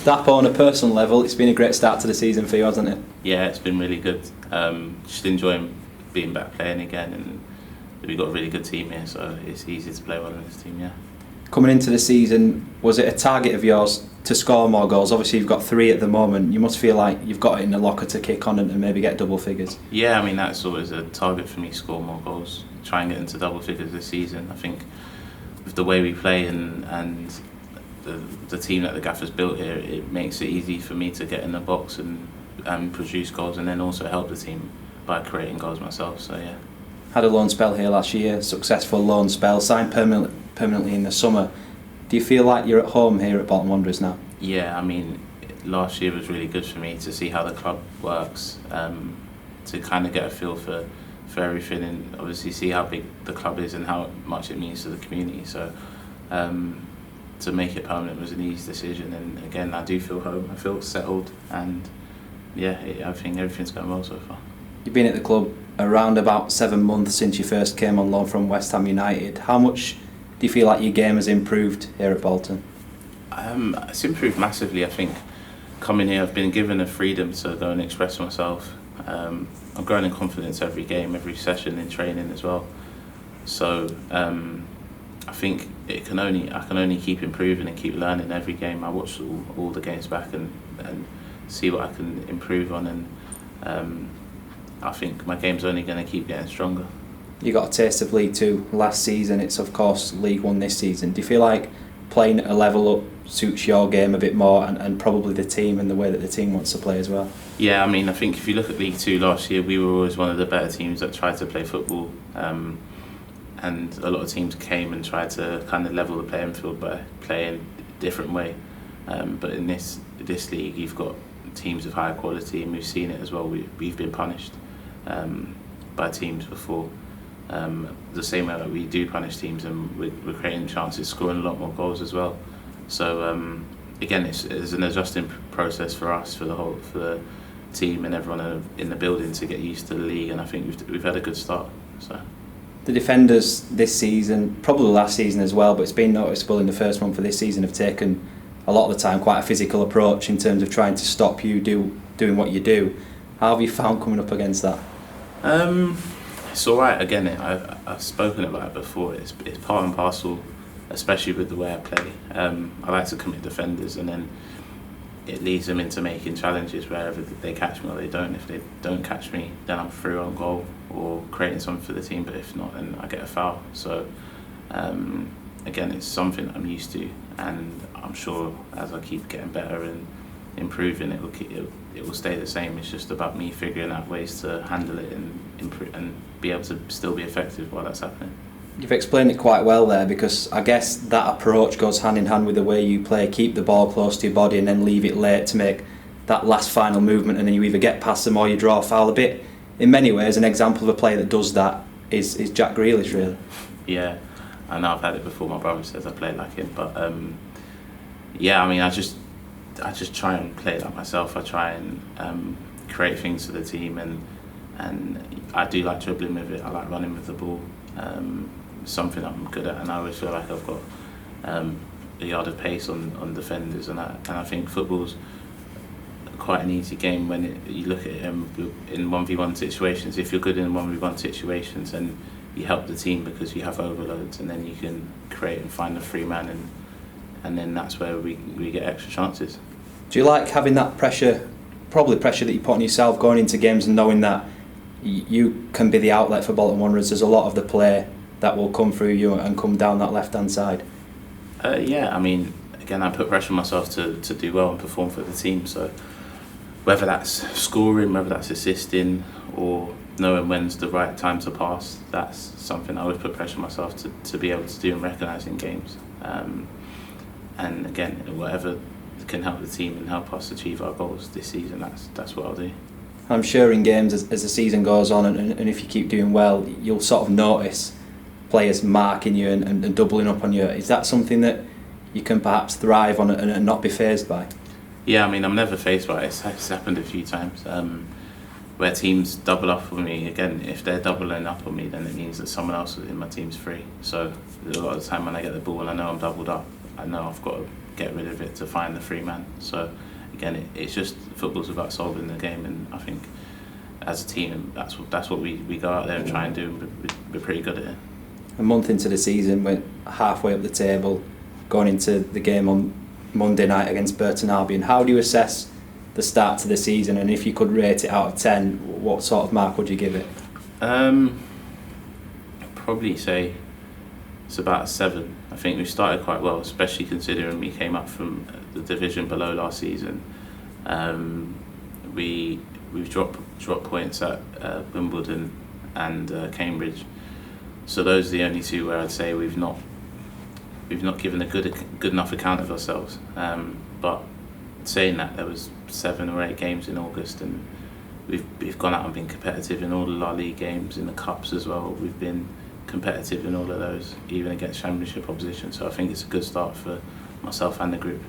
Dapo, on a personal level, it's been a great start to the season for you, hasn't it? Yeah, it's been really good. Just enjoying being back playing again, and we've got a really good team here, so it's easy to play well in this team, yeah. Coming into the season, was it a target of yours to score more goals? Obviously you've got 3 at the moment. You must feel like you've got it in the locker to kick on and maybe get double figures. Yeah, I mean, that's always a target for me, score more goals, try and get into double figures this season. I think with the way we play and the team that the gaffer's built here, it makes it easy for me to get in the box and produce goals, and then also help the team by creating goals myself, so yeah. Had a loan spell here last year, successful loan spell, signed permanently in the summer. Do you feel like you're at home here at Bolton Wanderers now? Yeah, I mean, last year was really good for me to see how the club works, to kind of get a feel for everything, and obviously see how big the club is and how much it means to the community. So to make it permanent was an easy decision, and again, I do feel home, I feel settled, and yeah, I think everything's going well so far. You've been at the club around about 7 months since you first came on loan from West Ham United. How much do you feel like your game has improved here at Bolton? It's improved massively. I think coming here, I've been given the freedom to go and express myself. I'm growing in confidence every game, every session in training as well. So I think I can only keep improving and keep learning every game. I watch all the games back and see what I can improve on, and I think my game's only going to keep getting stronger. You got a taste of League Two last season. It's of course League One this season. Do you feel like playing at a level up suits your game a bit more, and probably the team and the way that the team wants to play as well? Yeah, I mean, I think if you look at League Two last year, we were always one of the better teams that tried to play football, and a lot of teams came and tried to kind of level the playing field by playing a different way. But in this league, you've got teams of higher quality, and we've seen it as well. We've been punished by teams before. The same way that we do punish teams, and we're creating chances, scoring a lot more goals as well. So again, it's an adjusting process for us, for the team and everyone in the building to get used to the league, and I think we've had a good start. So the defenders this season, probably last season as well, but it's been noticeable in the first month of this season, have taken a lot of the time quite a physical approach in terms of trying to stop you doing what you do. How have you found coming up against that? It's all right. Again, I've spoken about it before. It's part and parcel, especially with the way I play. I like to commit defenders, and then it leads them into making challenges wherever they catch me or they don't. If they don't catch me, then I'm through on goal or creating something for the team. But if not, then I get a foul. So again, it's something I'm used to, and I'm sure as I keep getting better and improving, it will stay the same. It's just about me figuring out ways to handle it and improve and be able to still be effective while that's happening. You've explained it quite well there, because I guess that approach goes hand in hand with the way you play. Keep the ball close to your body and then leave it late to make that last final movement, and then you either get past them or you draw a foul. A bit, in many ways, an example of a player that does that is Jack Grealish, really. Yeah, I know I've had it before. My brother says I play like him, but yeah, I mean, I just try and play like myself. I try and create things for the team, and I do like dribbling with it. I like running with the ball. Something I'm good at, and I always feel like I've got a yard of pace on defenders, and I think football's quite an easy game when you look at it in 1v1 situations. If you're good in 1v1 situations, then you help the team because you have overloads, and then you can create and find a free man, and then that's where we get extra chances. Do you like having that pressure, probably pressure that you put on yourself going into games, and knowing that you can be the outlet for Bolton Wanderers? There's a lot of the play that will come through you and come down that left-hand side. Yeah, I mean, again, I put pressure on myself to do well and perform for the team. So whether that's scoring, whether that's assisting, or knowing when's the right time to pass, that's something I always put pressure on myself to be able to do and recognise in games. And again, whatever can help the team and help us achieve our goals this season, that's what I'll do. I'm sure in games as the season goes on, and if you keep doing well, you'll sort of notice players marking you and doubling up on you. Is that something that you can perhaps thrive on and not be fazed by? Yeah, I mean, I'm never fazed by it. It's happened a few times where teams double up on me. Again, if they're doubling up on me, then it means that someone else in my team's free. So a lot of the time when I get the ball and I know I'm doubled up, I know I've got to get rid of it to find the free man. So again, it's just football's about solving the game, and I think as a team, that's what we go out there and try and do. And we're pretty good at it. A month into the season, we're halfway up the table, going into the game on Monday night against Bolton Albion. How do you assess the start to the season, and if you could rate it out of 10, what sort of mark would you give it? I'd probably say it's about a 7. I think we started quite well, especially considering we came up from the division below last season. We've dropped points at Wimbledon and Cambridge, so those are the only two where I'd say we've not given a good enough account of ourselves. But saying that, there was 7 or 8 games in August, and we've gone out and been competitive in all of our league games, in the cups as well. We've been competitive in all of those, even against championship opposition. So I think it's a good start for myself and the group.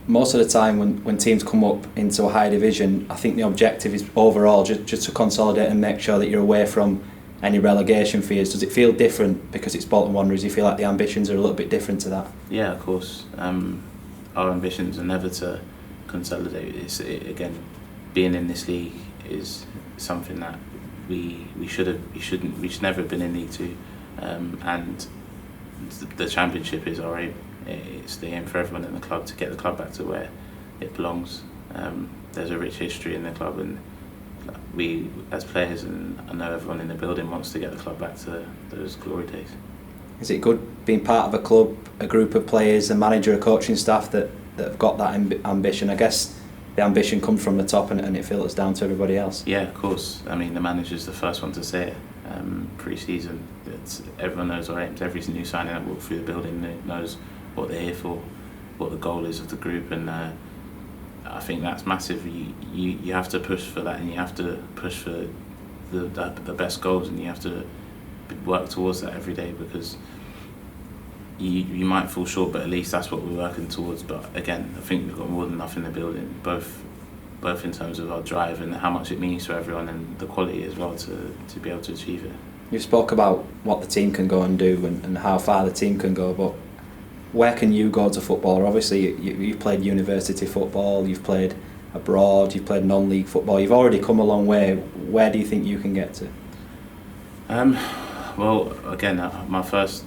Most of the time when teams come up into a higher division, I think the objective is overall just to consolidate and make sure that you're away from any relegation fears. Does it feel different because it's Bolton Wanderers? Do you feel like the ambitions are a little bit different to that? Yeah, of course. Our ambitions are never to consolidate. Again, being in this league is something that we should never have been in League Two, and the championship is our aim. It's the aim for everyone in the club to get the club back to where it belongs. There's a rich history in the club, and we as players, and I know everyone in the building, wants to get the club back to those glory days. Is it good being part of a club, a group of players, a manager, a coaching staff that have got that ambition? I guess the ambition comes from the top and it filters down to everybody else. Yeah, of course. I mean, the manager's the first one to say it. Pre-season, everyone knows our aims. Every new signing that walks through the building knows what they're here for, what the goal is of the group, and I think that's massive. You have to push for that, and you have to push for the best goals, and you have to work towards that every day, because you might fall short, but at least that's what we're working towards. But again, I think we've got more than enough in the building, both in terms of our drive and how much it means to everyone, and the quality as well to be able to achieve it. You spoke about what the team can go and do and how far the team can go, but where can you go as a footballer? Obviously, you've played university football, you've played abroad, you've played non-league football. You've already come a long way. Where do you think you can get to? Well, again, my first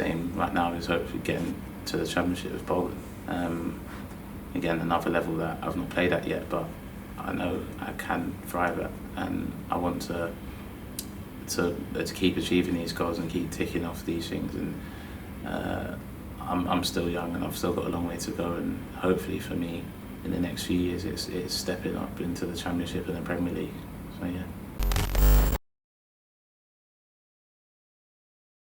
aim right now is hopefully getting to the championship with Bolton. Again, another level that I've not played at yet, but I know I can thrive at, and I want to keep achieving these goals and keep ticking off these things. And I'm still young, and I've still got a long way to go, and hopefully for me in the next few years it's stepping up into the Championship and the Premier League. So yeah.